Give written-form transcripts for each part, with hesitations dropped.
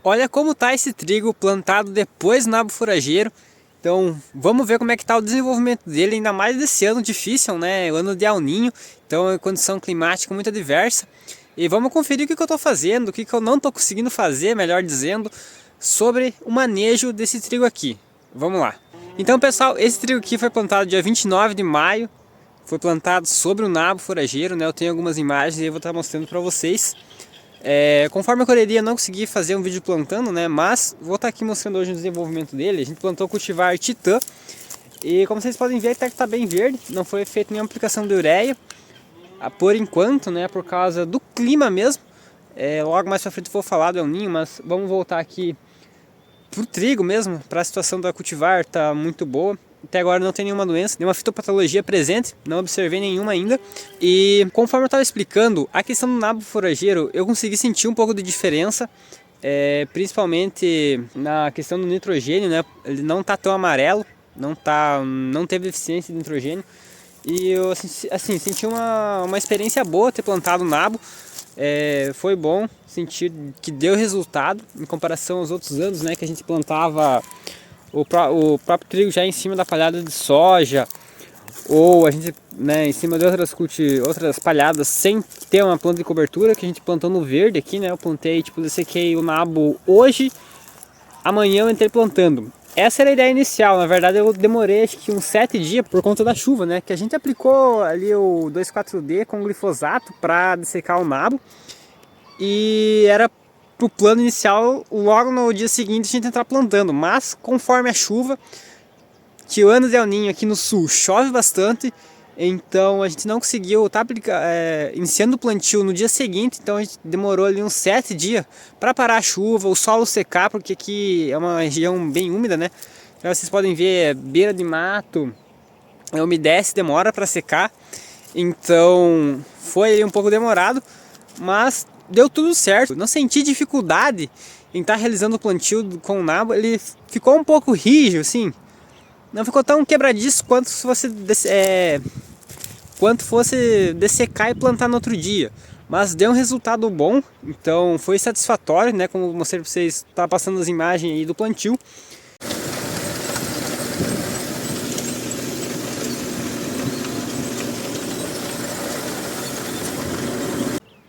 Olha como tá esse trigo plantado depois do nabo forageiro. Então vamos ver como é que tá o desenvolvimento dele, ainda mais desse ano difícil, né? O ano de El Niño, então é condição climática muito adversa. E vamos conferir o que eu estou fazendo, o que eu não estou conseguindo fazer, melhor dizendo, sobre o manejo desse trigo aqui. Vamos lá. Então pessoal, esse trigo aqui foi plantado dia 29 de maio, foi plantado sobre o nabo forageiro, né? Eu tenho algumas imagens e eu vou estar mostrando para vocês. Conforme a correria eu não consegui fazer um vídeo plantando, né? Mas vou estar aqui mostrando hoje o desenvolvimento dele. A gente plantou o cultivar Titã e como vocês podem ver até que está bem verde, não foi feita nenhuma aplicação de ureia. Por enquanto, né? Por causa do clima mesmo. Logo mais para frente eu vou falar do El Niño, mas vamos voltar aqui pro trigo mesmo, para a situação da cultivar tá muito boa. Até agora não tem nenhuma doença, nenhuma fitopatologia presente, não observei nenhuma ainda. E conforme eu estava explicando, a questão do nabo forageiro, eu consegui sentir um pouco de diferença, principalmente na questão do nitrogênio, né? Ele não tá tão amarelo, não teve deficiência de nitrogênio. E eu assim, senti uma experiência boa ter plantado o nabo. Foi bom sentir que deu resultado em comparação aos outros anos, né, que a gente plantava o próprio trigo já em cima da palhada de soja, ou a gente, né, em cima de outras palhadas sem ter uma planta de cobertura, que a gente plantou no verde aqui, né? Eu plantei, tipo, dessequei o nabo hoje, amanhã eu entrei plantando. Essa era a ideia inicial, na verdade eu demorei acho que uns 7 dias por conta da chuva, né? Que a gente aplicou ali o 2,4-D com glifosato para dessecar o nabo. E era pro plano inicial, logo no dia seguinte a gente entrar plantando. Mas conforme a chuva, que o ano de El Niño aqui no sul chove bastante, então a gente não conseguiu estar iniciando o plantio no dia seguinte, então a gente demorou ali uns 7 dias para parar a chuva, o solo secar, porque aqui é uma região bem úmida, né? Então, vocês podem ver, beira de mato, umedece, demora para secar, então foi ali um pouco demorado, mas deu tudo certo. Não senti dificuldade em estar realizando o plantio com o nabo, ele ficou um pouco rígido, assim, não ficou tão quebradiço quanto se fosse dessecar e plantar no outro dia, mas deu um resultado bom, então foi satisfatório, né? Como eu mostrei para vocês, tá passando as imagens aí do plantio.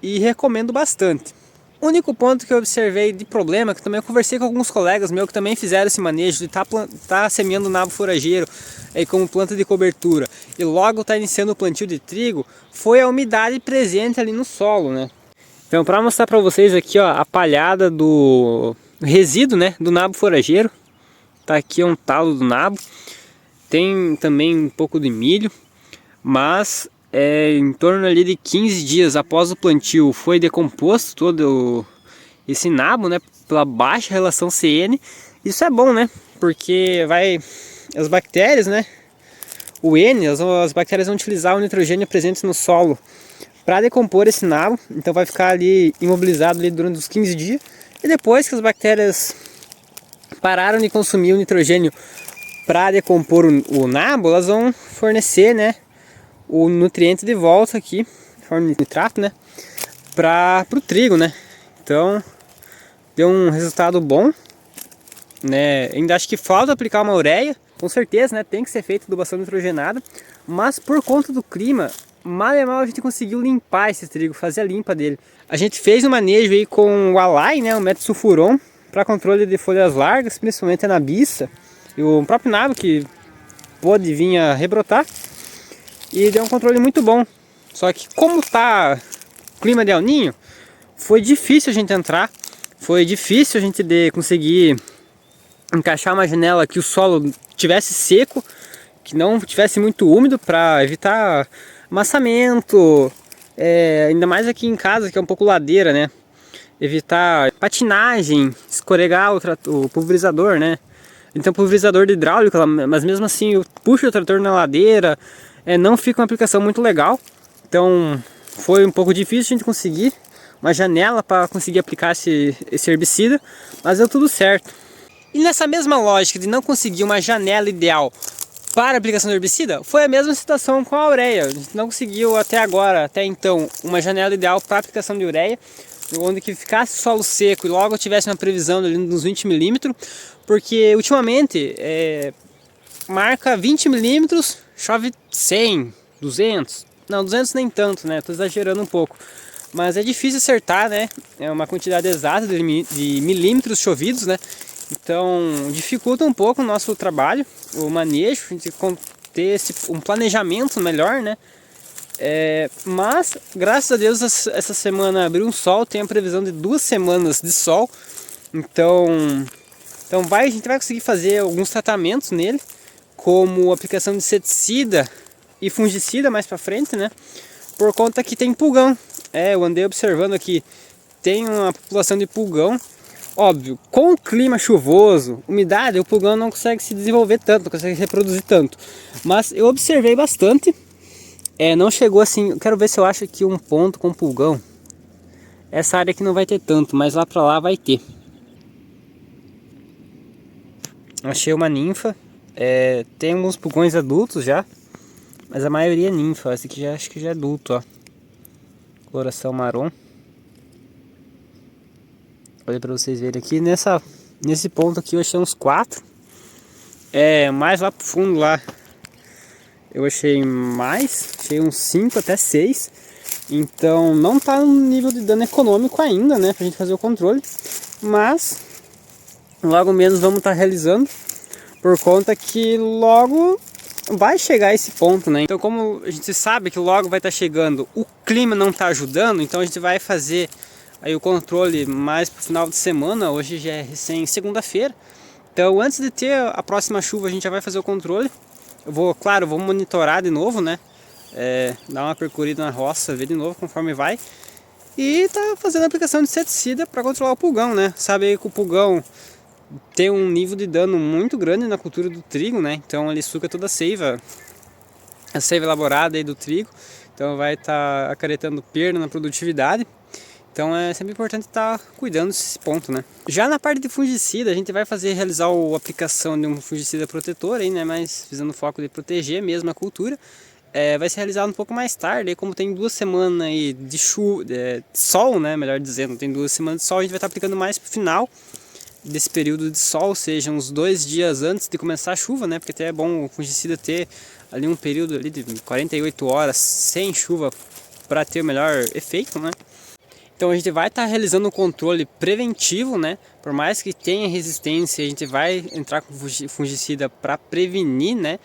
E recomendo bastante. O único ponto que eu observei de problema, que também eu conversei com alguns colegas meus que também fizeram esse manejo de tá semeando nabo forageiro aí como planta de cobertura e logo tá iniciando o plantio de trigo, foi a umidade presente ali no solo, né? Então, para mostrar para vocês aqui, ó, a palhada do resíduo, né, do nabo forageiro. Tá aqui um talo do nabo. Tem também um pouco de milho, mas em torno ali de 15 dias após o plantio foi decomposto todo esse nabo, né, pela baixa relação CN. Isso é bom, né, porque as bactérias, né, o N, as bactérias vão utilizar o nitrogênio presente no solo para decompor esse nabo, então vai ficar ali imobilizado ali durante os 15 dias, e depois que as bactérias pararam de consumir o nitrogênio para decompor o nabo, elas vão fornecer, né, o nutriente de volta aqui, forma de nitrato, né, para o trigo, né. Então deu um resultado bom, né. Ainda acho que falta aplicar uma ureia, com certeza, né, tem que ser feita adubação nitrogenada, mas por conta do clima, mal e mal a gente conseguiu limpar esse trigo, fazer a limpa dele. A gente fez um manejo aí com o Alai, né, o metsulfuron, para controle de folhas largas, principalmente a nabiça e o próprio nabo que pôde vir a rebrotar. E deu um controle muito bom. Só que como tá o clima de El Niño, foi difícil a gente entrar. Foi difícil a gente conseguir encaixar uma janela que o solo tivesse seco, que não tivesse muito úmido, para evitar amassamento. Ainda mais aqui em casa, que é um pouco ladeira, né? Evitar patinagem, escorregar o pulverizador, né? Então pulverizador de hidráulica, mas mesmo assim eu puxo o trator na ladeira, não fica uma aplicação muito legal. Então foi um pouco difícil a gente conseguir uma janela para conseguir aplicar esse herbicida, mas deu tudo certo. E nessa mesma lógica de não conseguir uma janela ideal para a aplicação do herbicida, foi a mesma situação com a ureia. A gente não conseguiu até agora, até então, uma janela ideal para a aplicação de ureia. onde que ficasse solo seco e logo eu tivesse uma previsão ali nos 20 milímetros, porque ultimamente marca 20 milímetros, chove 100, 200, não, 200 nem tanto, né, tô exagerando um pouco, mas é difícil acertar, né, é uma quantidade exata de milímetros chovidos, né, então dificulta um pouco o nosso trabalho, o manejo, a gente ter um planejamento melhor, né. Mas graças a Deus essa semana abriu um sol, tem a previsão de 2 semanas de sol, então a gente vai conseguir fazer alguns tratamentos nele, como aplicação de inseticida e fungicida mais para frente, né? Por conta que tem pulgão. Eu andei observando aqui, tem uma população de pulgão. Óbvio, com o clima chuvoso, umidade, o pulgão não consegue se desenvolver tanto, não consegue reproduzir tanto. Mas eu observei bastante. Não chegou assim, eu quero ver se eu acho aqui um ponto com pulgão. Essa área aqui não vai ter tanto, mas lá pra lá vai ter. Achei uma ninfa. Tem alguns pulgões adultos já, mas a maioria é ninfa. Esse aqui acho que já é adulto, ó. Coloração marrom. Olha pra vocês verem aqui, nesse ponto aqui eu achei uns 4. Mais lá pro fundo lá eu achei uns 5 até 6. Então não tá no nível de dano econômico ainda, né, pra gente fazer o controle. Mas logo menos vamos estar realizando, por conta que logo vai chegar esse ponto, né. Então como a gente sabe que logo vai estar chegando, o clima não tá ajudando, então a gente vai fazer aí o controle mais pro final de semana. Hoje já é recém segunda-feira. Então antes de ter a próxima chuva a gente já vai fazer o controle. Eu vou monitorar de novo, né? Dar uma percorrida na roça, ver de novo conforme vai. E tá fazendo a aplicação de inseticida para controlar o pulgão, né? Sabe aí que o pulgão tem um nível de dano muito grande na cultura do trigo, né? Então ele suga toda a seiva elaborada aí do trigo. Então vai estar acarretando perda na produtividade. Então é sempre importante estar cuidando desse ponto, né? Já na parte de fungicida, a gente vai realizar a aplicação de um fungicida protetor aí, né? Mas visando o foco de proteger mesmo a cultura. Vai ser realizado um pouco mais tarde, aí como tem 2 semanas aí de sol, né? Melhor dizendo, tem 2 semanas de sol, a gente vai estar aplicando mais pro final desse período de sol, ou seja, uns 2 dias antes de começar a chuva, né? Porque até é bom o fungicida ter ali um período ali de 48 horas sem chuva para ter o melhor efeito, né? Então a gente vai estar realizando um controle preventivo, né? Por mais que tenha resistência, a gente vai entrar com fungicida para prevenir, né?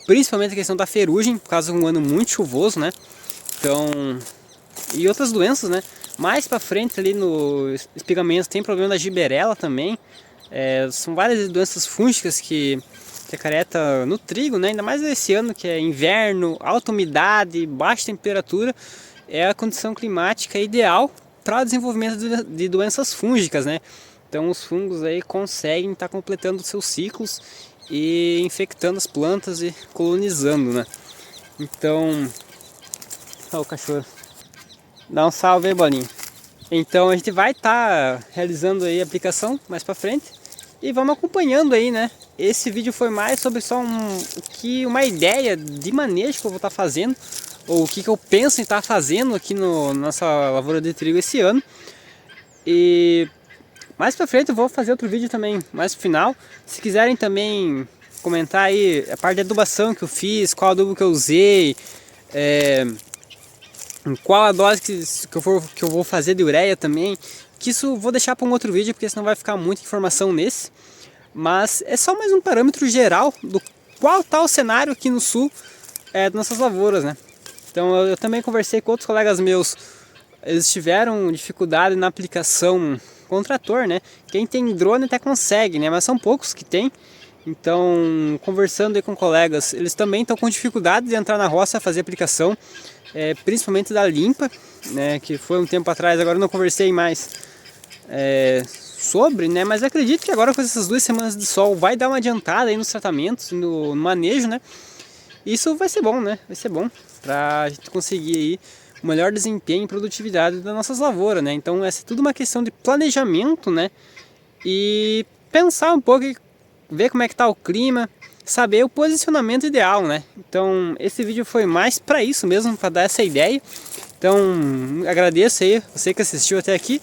Principalmente a questão da ferrugem, por causa de um ano muito chuvoso, né? Então, e outras doenças, né? Mais para frente ali no espigamento tem problema da giberela também. São várias doenças fúngicas que acarreta no trigo, né? Ainda mais esse ano que é inverno, alta umidade, baixa temperatura. É a condição climática ideal para o desenvolvimento de doenças fúngicas, né? Então os fungos aí conseguem estar completando seus ciclos e infectando as plantas e colonizando, né? Então, o cachorro, dá um salve aí, Bolinho. Então a gente vai estar realizando aí a aplicação mais para frente e vamos acompanhando aí, né? Esse vídeo foi mais sobre só uma ideia de manejo que eu vou estar fazendo, ou o que eu penso em estar fazendo aqui na nossa lavoura de trigo esse ano. E mais pra frente eu vou fazer outro vídeo também, mais pro final. Se quiserem também comentar aí a parte de adubação que eu fiz, qual adubo que eu usei, qual a dose que eu vou fazer de ureia também, que isso eu vou deixar para um outro vídeo, porque senão vai ficar muita informação nesse. Mas é só mais um parâmetro geral do qual está o cenário aqui no sul das nossas lavouras, né? Então eu também conversei com outros colegas meus, eles tiveram dificuldade na aplicação com trator, né? Quem tem drone até consegue, né? Mas são poucos que tem. Então, conversando aí com colegas, eles também estão com dificuldade de entrar na roça fazer aplicação, principalmente da limpa, né? Que foi um tempo atrás, agora eu não conversei mais sobre, né? Mas acredito que agora com essas 2 semanas de sol vai dar uma adiantada aí nos tratamentos, no manejo, né? Isso vai ser bom, né? Vai ser bom para a gente conseguir aí o melhor desempenho e produtividade das nossas lavouras, né? Então essa é tudo uma questão de planejamento, né? E pensar um pouco, ver como é que tá o clima, saber o posicionamento ideal, né? Então esse vídeo foi mais para isso mesmo, para dar essa ideia. Então, agradeço aí você que assistiu até aqui.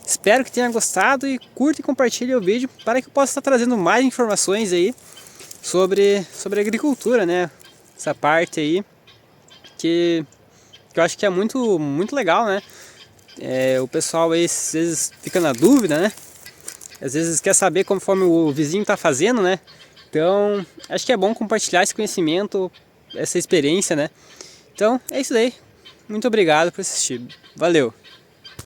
Espero que tenha gostado e curta e compartilhe o vídeo para que eu possa estar trazendo mais informações aí sobre agricultura, né? Essa parte aí que eu acho que é muito legal, né? O pessoal aí às vezes fica na dúvida, né? Às vezes quer saber conforme o vizinho está fazendo, né? Então, acho que é bom compartilhar esse conhecimento, essa experiência, né? Então, é isso daí. Muito obrigado por assistir. Valeu!